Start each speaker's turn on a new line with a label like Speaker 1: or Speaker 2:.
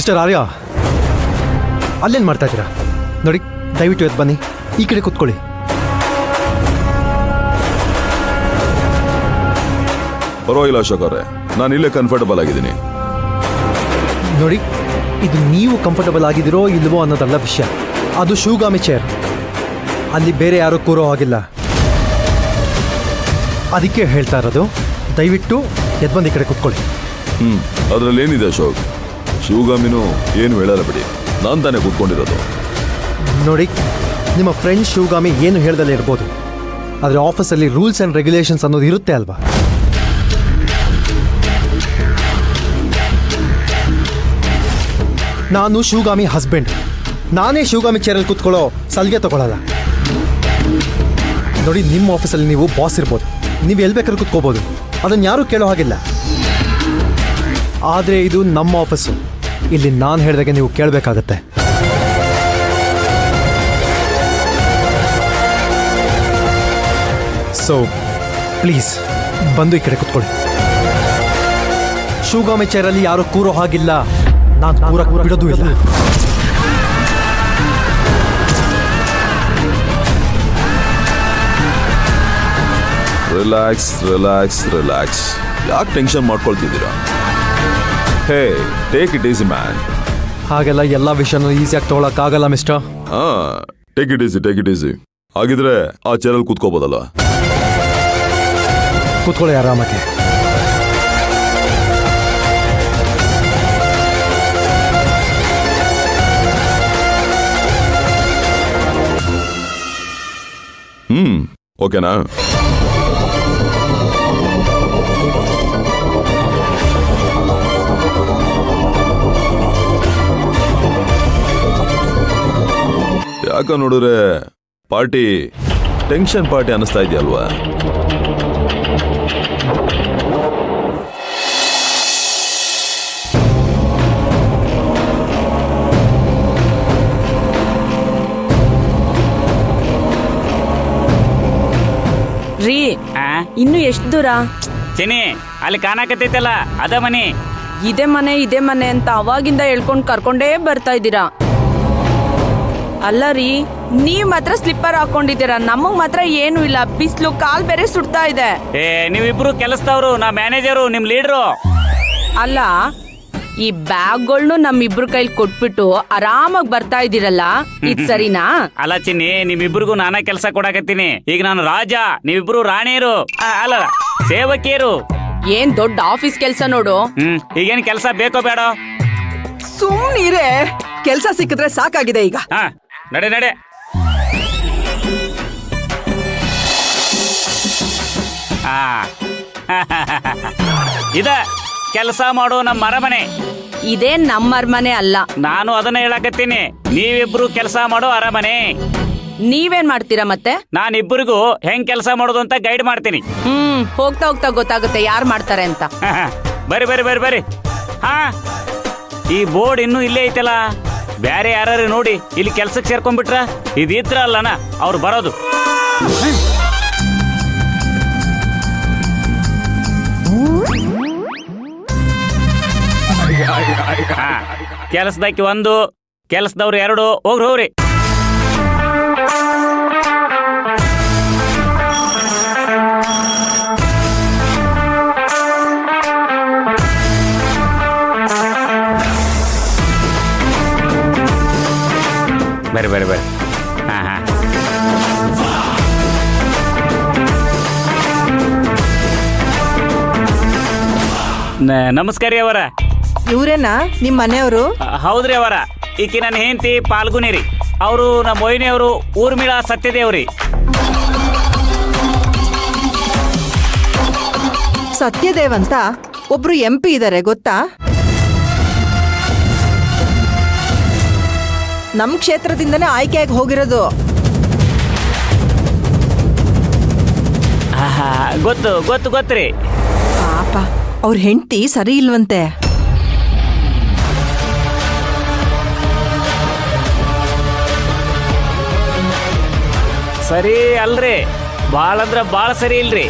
Speaker 1: Mister ಆರ್ಯ, ಅಲ್ಲೇನು ಮಾಡ್ತಾ ಇದ್ದೀರಾ? ನೋಡಿ, ದಯವಿಟ್ಟು ಎದ್ದು ಬನ್ನಿ, ಈ ಕಡೆ ಕೂತ್ಕೊಳ್ಳಿ.
Speaker 2: ಪರವಾಗಿಲ್ಲ ಅಶೋಕ್ ಅವರೇ, ನಾನು ಇಲ್ಲೇ ಕಂಫರ್ಟಬಲ್ ಆಗಿದ್ದೀನಿ.
Speaker 1: ನೋಡಿ, ಇದು ನೀವು ಕಂಫರ್ಟಬಲ್ ಆಗಿದ್ದೀರೋ ಇಲ್ವೋ ಅನ್ನೋದಲ್ಲ ವಿಷಯ. ಅದು ಶಿವಗಾಮಿ ಚೇರ್, ಅಲ್ಲಿ ಬೇರೆ ಯಾರೂ ಕೂರೋ ಆಗಿಲ್ಲ. ಅದಕ್ಕೆ ಹೇಳ್ತಾ ಇರೋದು, ದಯವಿಟ್ಟು ಎದ್ದು ಬಂದು ಈ ಕಡೆ ಕೂತ್ಕೊಳ್ಳಿ.
Speaker 2: ಅದರಲ್ಲಿ ಏನಿದೆ ಅಶೋಕ್? ಶಿವಗಾಮಿನೂ ಏನು ಹೇಳಲ್ಲ ಬಿಡಿ, ನಾನು ತಾನೇ ಕೂತ್ಕೊಂಡಿರೋದು.
Speaker 1: ನೋಡಿ, ನಿಮ್ಮ ಫ್ರೆಂಡ್ ಶಿವಗಾಮಿ ಏನು ಹೇಳ್ದಲ್ಲೇ ಇರ್ಬೋದು, ಆದರೆ ಆಫೀಸಲ್ಲಿ ರೂಲ್ಸ್ ಆ್ಯಂಡ್ ರೆಗ್ಯುಲೇಷನ್ಸ್ ಅನ್ನೋದು ಇರುತ್ತೆ ಅಲ್ವಾ? ನಾನು ಶಿವಗಾಮಿ ಹಸ್ಬೆಂಡ್, ನಾನೇ ಶಿವಗಾಮಿ ಚೇರಲ್ಲಿ ಕೂತ್ಕೊಳ್ಳೋ ಸಲಿಗೆ ತಗೊಳ್ಳಲ್ಲ. ನೋಡಿ, ನಿಮ್ಮ ಆಫೀಸಲ್ಲಿ ನೀವು ಬಾಸ್ ಇರ್ಬೋದು, ನೀವು ಎಲ್ಲಿ ಬೇಕಾದ್ರೂ ಕೂತ್ಕೋಬೋದು, ಅದನ್ನು ಯಾರೂ ಕೇಳೋ ಹಾಗಿಲ್ಲ. ಆದರೆ ಇದು ನಮ್ಮ ಆಫೀಸು, ಇಲ್ಲಿ ನಾನು ಹೇಳಿದಾಗೆ ನೀವು ಕೇಳಬೇಕಾಗತ್ತೆ. ಸೊ ಪ್ಲೀಸ್ ಬಂದು ಈ ಕಡೆ ಕೂತ್ಕೊಳ್ಳಿ. ಶಿವಗಾಮಿ ಚೇರಲ್ಲಿ ಯಾರೂ ಕೂರೋ ಹಾಗಿಲ್ಲ, ನಾನು ಕೂರಕ್ಕೆ ಬಿಡೋದು ಇಲ್ಲ.
Speaker 2: ರಿಲ್ಯಾಕ್ಸ್ ರಿಲ್ಯಾಕ್ಸ್ ರಿಲ್ಯಾಕ್ಸ್, ಯಾಕೆ ಟೆನ್ಷನ್ ಮಾಡ್ಕೊಳ್ತಿದ್ದೀರಾ? ಹೇ, ಟೇಕ್ ಇಟ್ ಈಸಿ ಮ್ಯಾನ್.
Speaker 1: ಹಾಗೆಲ್ಲ ಎಲ್ಲ ವಿಷಯನೂ ಈಸಿಯಾಗಿ ತೊಗೊಳಕ್ಕಾಗಲ್ಲ mister.
Speaker 2: Take it easy, take it easy. ಹಾಗಿದ್ರೆ ಆ ಚೇರಲ್ಲಿ ಕೂತ್ಕೋಬೋದಲ್ಲ?
Speaker 1: ಕೂತ್ಕೊಳ್ಳಿ ಆರಾಮಾಗಿ.
Speaker 2: ಓಕೆನಾ? ಯಾಕ ನೋಡಿದ್ರೆ ಪಾರ್ಟಿ ಟೆನ್ಷನ್ ಪಾರ್ಟಿ ಅನ್ನಿಸ್ತಾ ಇದೆಯಲ್ವಾ?
Speaker 3: ರೀ, ಇನ್ನು ಎಷ್ಟು ದೂರ?
Speaker 4: ಚಿನಿ, ಅಲ್ಲಿ ಕಾಣಕತ್ತೈತಲ್ಲ ಅದ ಮನಿ.
Speaker 3: ಇದೇ ಮನೆ ಅಂತ ಅವಾಗಿಂದ ಹೇಳ್ಕೊಂಡು ಕರ್ಕೊಂಡೇ ಬರ್ತಾ ಇದ್ದೀರಾ. ಅಲ್ಲ ರೀ, ನೀವ್ ಮಾತ್ರ ಸ್ಲಿಪ್ಪರ್ ಹಾಕೊಂಡಿದ್ದೀರಾ, ನಮಗ್ ಮಾತ್ರ ಏನು ಇಲ್ಲ. ಬಿಸ್ಲು, ಕಾಲ್ ಬೇರೆ ಸುಡ್ತಾ ಇದೆ.
Speaker 4: ನೀವಿಬ್ರು ಕೆಲಸದವ್ರು, ನಾ ಮ್ಯಾನೇಜರು, ನಿಮ್ ಲೀಡ್ರು.
Speaker 3: ಅಲ್ಲ, ಈ ಬ್ಯಾಗ್ಗಳ್ನು ನಮ್ಮಿಬ್ರು ಕೈಲಿ ಕೊಟ್ಬಿಟ್ಟು ಆರಾಮಾಗಿ ಬರ್ತಾ ಇದ್ದೀರಲ್ಲ, ಇದ್ ಸರಿನಾ?
Speaker 4: ಅಲ್ಲ ಚಿನ್ನಿ, ನಿಮ್ಮಿಬ್ರಿಗೂ ನಾನಾ ಕೆಲಸ ಕೊಡಾಕತ್ತೀನಿ. ಈಗ ನಾನು ರಾಜ, ನೀವಿಬ್ರು ರಾಣಿಯರು, ಅಲ್ಲ ಸೇವಕಿಯರು.
Speaker 3: ಏನ್ ದೊಡ್ಡ ಆಫೀಸ್ ಕೆಲ್ಸ ನೋಡು.
Speaker 4: ಈಗೇನ್ ಕೆಲಸ ಬೇಕೋ ಬೇಡ?
Speaker 5: ಸುಮ್ನಿರೇ, ಕೆಲ್ಸ ಸಿಕ್ಕಿದ್ರೆ ಸಾಕಾಗಿದೆ ಈಗ.
Speaker 4: ನಡೆ ನಡೆ. ಇದ ಕೆಲಸ ಮಾಡೋ ನಮ್ಮ ಅರಮನೆ.
Speaker 3: ಇದೇ ನಮ್ಮ ಅರಮನೆ ಅಲ್ಲ.
Speaker 4: ನಾನು ಅದನ್ನ ಹೇಳಕತ್ತೀನಿ, ನೀವಿಬ್ರು ಕೆಲಸ ಮಾಡೋ ಅರಮನೆ.
Speaker 3: ನೀವೇನ್ ಮಾಡ್ತೀರಾ ಮತ್ತೆ?
Speaker 4: ನಾನಿಬ್ಬರಿಗೂ ಹೆಂಗ್ ಕೆಲಸ ಮಾಡೋದು ಅಂತ ಗೈಡ್ ಮಾಡ್ತೀನಿ.
Speaker 3: ಹೋಗ್ತಾ ಹೋಗ್ತಾ ಗೊತ್ತಾಗುತ್ತೆ ಯಾರು ಮಾಡ್ತಾರೆ ಅಂತ.
Speaker 4: ಬರ್ರಿ ಬರ್ರಿ ಬರ್ರಿ ಬರ್ರಿ. ಈ ಬೋರ್ಡ್ ಇನ್ನೂ ಇಲ್ಲೇ ಐತಲ್ಲ, ಬ್ಯಾರೆ ಯಾರು ನೋಡಿ ಇಲ್ಲಿ ಕೆಲ್ಸಕ್ಕೆ ಸೇರ್ಕೊಂಡ್ಬಿಟ್ರ? ಇದಿದ್ರಲ್ಲನ ಅವ್ರು ಬರೋದು. ಕೆಲಸದಕ್ಕೆ ಒಂದು, ಕೆಲಸದವ್ರು ಎರಡು. ಹೋಗ್ರಿ. ಬರ್ರಿ ಬರ್ರಿ ಬರ್ರಿ. ನಮಸ್ಕಾರ ರೀ ಅವರ.
Speaker 5: ಇವ್ರೇನಾ ನಿಮ್ ಮನೆಯವರು?
Speaker 4: ಹೌದ್ರಿ ಅವರ, ಈಕಿ ನನ್ನ ಹೆಂಡತಿ ಪಾಲ್ಗುನಿ ರೀ. ಅವರು ನಮ್ಮ ಮೊಯ್ನಿಯವರು ಊರ್ಮಿಳಾ ಸತ್ಯದೇವ್ರಿ.
Speaker 5: ಸತ್ಯದೇವ್ ಅಂತ ಒಬ್ರು MP ಇದಾರೆ ಗೊತ್ತಾ? ನಮ್ ಕ್ಷೇತ್ರದಿಂದನೇ ಆಯ್ಕೆಯಾಗಿ ಹೋಗಿರೋದು.
Speaker 4: ಗೊತ್ತು ಗೊತ್ತು ಗೊತ್ತ್ರಿ.
Speaker 5: ಪಾಪ ಅವ್ರ ಹೆಂಡತಿ ಸರಿ ಇಲ್ವಂತೆ.
Speaker 4: ಸರಿ ಅಲ್ರಿ, ಬಾಳ ಅಂದ್ರ ಬಾಳ ಸರಿ ಇಲ್ರಿ.